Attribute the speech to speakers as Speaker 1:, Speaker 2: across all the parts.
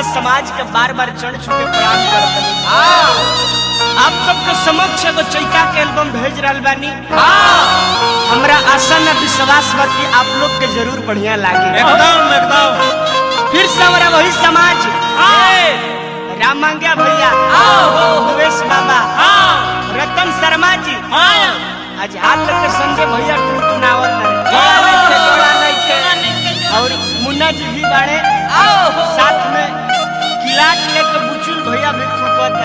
Speaker 1: समाज के बार बार चढ़ चुके प्रणाम करते आप सबके समक्ष एगो चैता के एल्बम भेज रहा बानी। हमरा आशा न विश्वास बा कि आप लोग के जरूर बढ़िया लागे।
Speaker 2: एकदम एकदम
Speaker 1: फिर से हमारा वही समाज राम मंगिया भैया, भुवेश बाबा, रतन शर्मा जी, आज हाथ के संजय भैया टुनटुनावत और मुन्ना जी भी बाड़े, साथ में किलाट लेके बुचुल भैया भी फूकत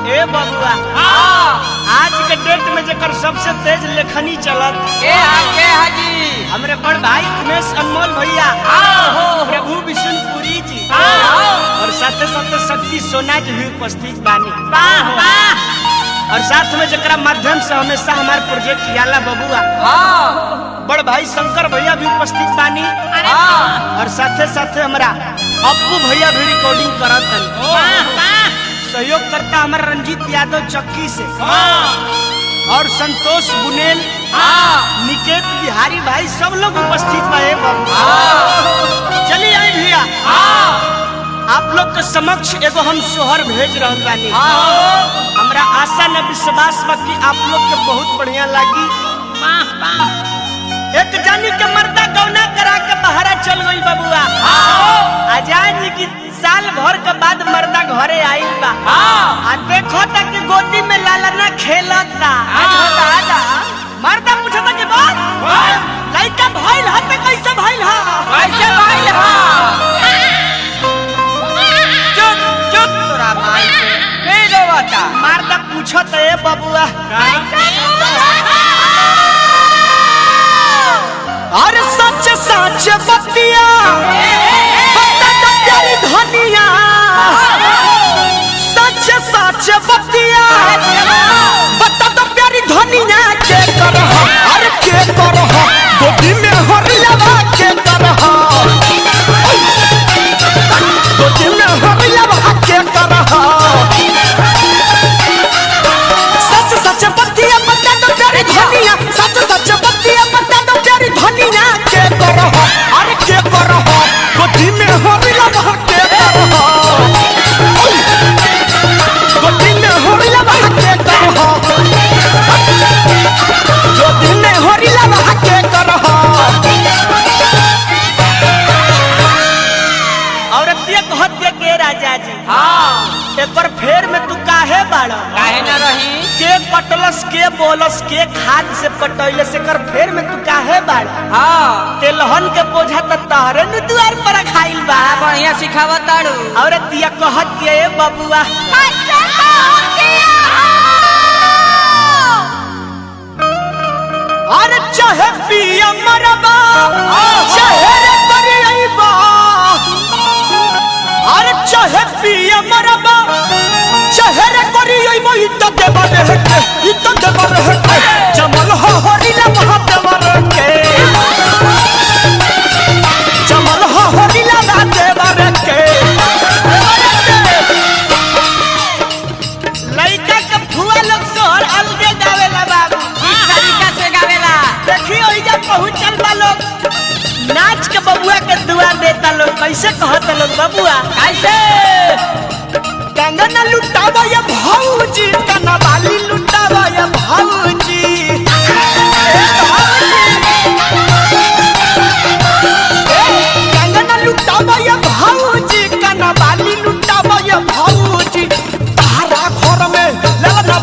Speaker 1: ए बबुआ। आज के डेट में जेकर सबसे तेज लेखनी चलत हमरे बड़ भाई उमेश अनमोल भैया, प्रभु विष्णुपुरी जी और साथे साथे शक्ति सोना जी भी उपस्थित बानी। और साथ में जकरा माध्यम से हमेशा हमारे प्रोजेक्ट याला बबुआ बड़ भाई शंकर भैया भी उपस्थित बानी। और साथे साथे हमारा अप्पू भैया भी रिकॉर्डिंग करत सहयोग करता हमारा रंजीत यादव चक्की से और संतोष बुनेल, निकेत बिहारी भाई सब लोग उपस्थित है। चलिए आई भैया आप लोग के समक्ष एगो हम सोहर भेज रहल बानी। हमरा आशा न विश्वास बा कि आप लोग के बहुत बढ़िया लागी। एक जानी के मर्दा गौना करा के बहरा चल गई बबुआ। आजाद जी की साल भर के बाद मर्दा घरे आइल बा। देखो तक कि गोदी में लालना खेलता। मर्दा पूछता कि बात लइका भइल ह त कैसे भइल ह? कैसे भइल ह? चुप चुप तोरा भाई के देवता। मर्दा पूछत ए बबुआ अरे सच सच बतिया बता तो प्यारी धनिया। सच सच बतिया बता तो प्यारी धनिया के करह। अरे के करह गोदी में हरियावा के करह। गोदी में हरियावा के करह। सच सच बतिया बता तो प्यारी धनिया। सच सच बतिया बता तो प्यारी धनिया के करह। अरे के करह गोदी में हरियावा के करह। गोदी में हरियावा के करह। गोदी में हरियावा के करह। औरतिया कहत के राजा जी एकर फेर में तू काहे बाड़ा?
Speaker 2: काहे न रही?
Speaker 1: के कटलस के बोलस के खाद से पटैले से कर फेर में तू काहे बाड़ा? तेलहन के बोझा त तहरे न दुआर पर खाइल बा।
Speaker 2: बढ़िया सिखावत ताड़ू।
Speaker 1: औरतिया कहत के ए बबुआ अरे चाहे पिया मरबा चाहे रे करियबा। अरे चाहे पिया मरबा चाहे रे करियबा। इ त देवर हटे इ त देवर हटे जमल हो हरिला महादेवर के। जमल हो हरिला महादेवर के। लइका के फुआ लोग सोहर अलगे गावेला बाबू।
Speaker 2: इस तरीका से गावेला।
Speaker 1: देखी ओइ जा पहुंचल बा लोग नाच के बबुआ के दुआ देता लोग। कैसे कहत लोग बबुआ?
Speaker 2: कैसे?
Speaker 1: कंगना लुटावा या भौजी कना बाली लुटावा या भौजी। कंगना लुटावा या भौजी कना बाली लुटावा या भौजी। तारा घर में ललना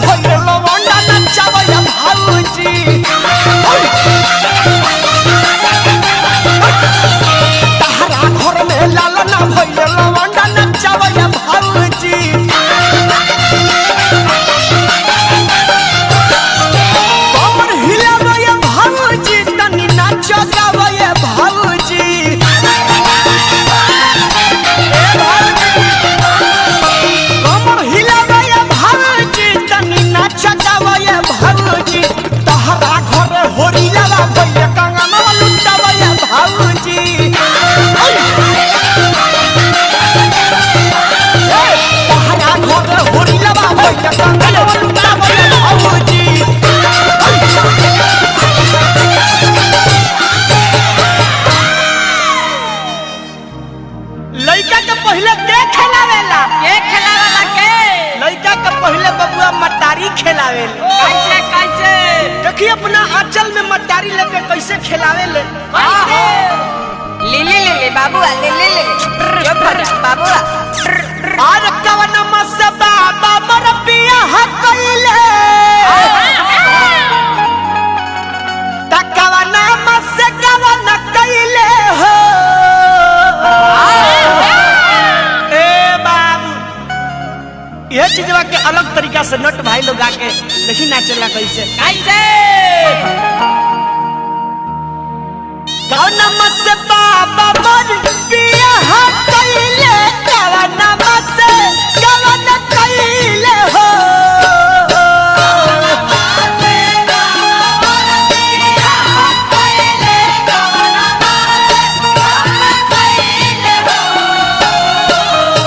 Speaker 1: खेलावे ले
Speaker 2: कैसे कैसे
Speaker 1: देखी अपना आंचल में मट्टारी लेके कैसे खिलावे ले
Speaker 2: ले बाबूआ ले जो भरा बाबूआ
Speaker 1: और कवन मसे बाबा मर पिया हकइले तकवन मसे कवन कइले हो ए बाबू ये चीजवा के अलग तरीका से नट भाई लोग आके देखी नाचेला कैसे कवन मसे बाबा मर पिया हकइले कवन मसे कवन कइले हो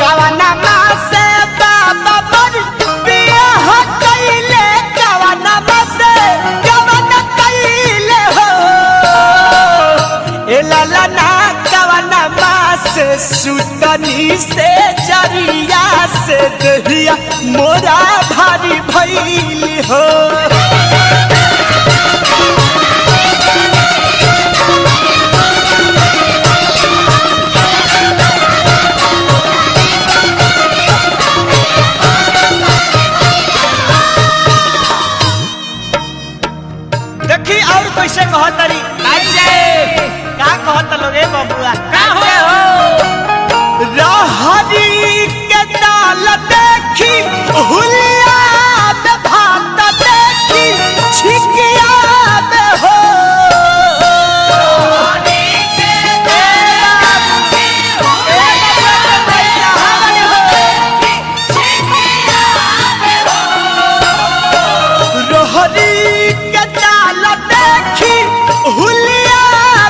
Speaker 1: कवन मसे बाबा मर पिया हकइले कवन मसे कवन कइले हो ए लाला ना कवन मासे सुतनी से जरिया से दहिया मोरा भारी भइली हो देखी और कैसे कहतरी
Speaker 2: कैसे
Speaker 1: का कहत लोग ए बबुआ
Speaker 2: कैसे हो
Speaker 1: रहरी के दाल देखी हुलिया में भात देखी छिकिया में हो रहरी के दाल देखी हुलिया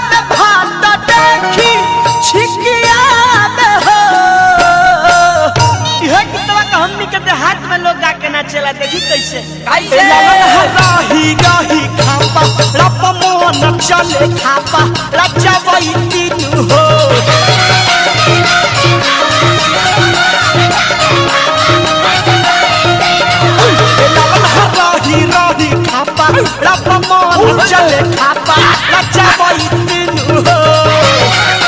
Speaker 1: में भात देखी छिकिया में हो यह कितना का हमनी के देहात में लोग गा के नाचेला देखी कैसे
Speaker 2: कैसे?
Speaker 1: राही राही खापा रप मोहन चले खापा रचा वही तीनू हो राही राही खापा रप मोहन चले खापा रचा वही तीनू हो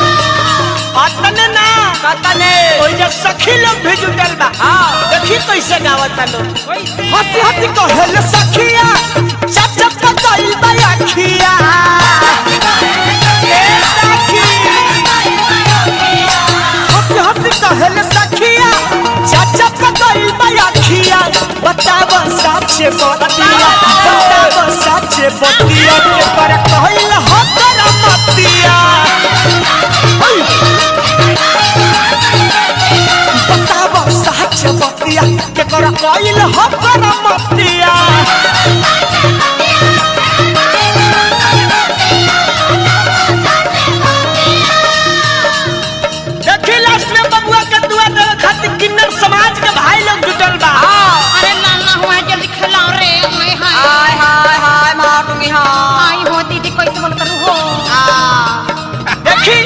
Speaker 1: अतने ना
Speaker 2: कतने
Speaker 1: ओइ जे सखी लोग भी जुटल बा देखी कैसे गावता लोग हंसी हंसी कहल सखिया चाचा पकइल बा अखिया ए सखी हंसी हंसी कहल सखिया चाचा पकइल बा अखिया बताव साचे बतिया बताव साचे बतिया के पर कहइल हो करमतिया बताव साचे बतिया के कर कहइल हो करमतिया देखी लास्ट में बबुआ के दुआ देवे खातिर किन्नर समाज के भाई लोग जुटल बा
Speaker 3: अरे नाना हुआ जल्दी खिलाओ रे हाय हाय
Speaker 2: हाय मारूंगी हाँ
Speaker 3: आई हो दीदी कैसे बोल करूँ हो
Speaker 1: देखी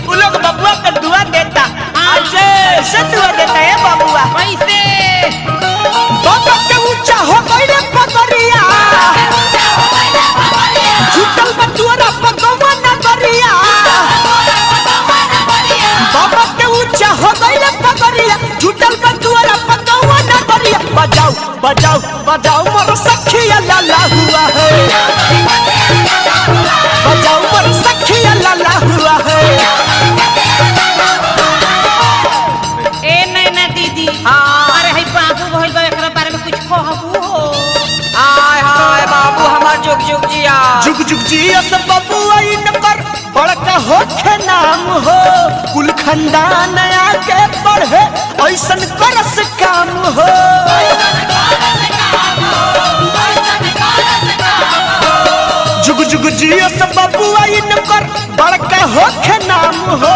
Speaker 1: वो लोग बबुआ के दुआ देता ऐसे ऐसे दुआ देता है बबुआ
Speaker 3: कैसे
Speaker 1: बाबा के ऊंचा हो गई रे पगरिया झुकल बटुरा पगवा नगरिया बाबा के ऊंचा हो गई रे पगरिया झुकल बटुरा पगवा नगरिया बजाओ बजाओ बजाओ मोर सखिया लाला हुआ है बजाओ मोर सखिया लाला हुआ है
Speaker 3: ए नैना दीदी
Speaker 2: हाँ।
Speaker 3: अरे है बाबू भइल बा एकरा बारे में कुछ कहबू हो
Speaker 2: हाय बाबू हमार जुग जुग जिया
Speaker 1: जुग जुग जिया सब बबुआ इन पर बड़का होखे नाम हो कुल खानदान आके पढ़े ऐसन करस काम हो जुग जुग जिया सब बबुआ इन पर बड़का होखे नाम हो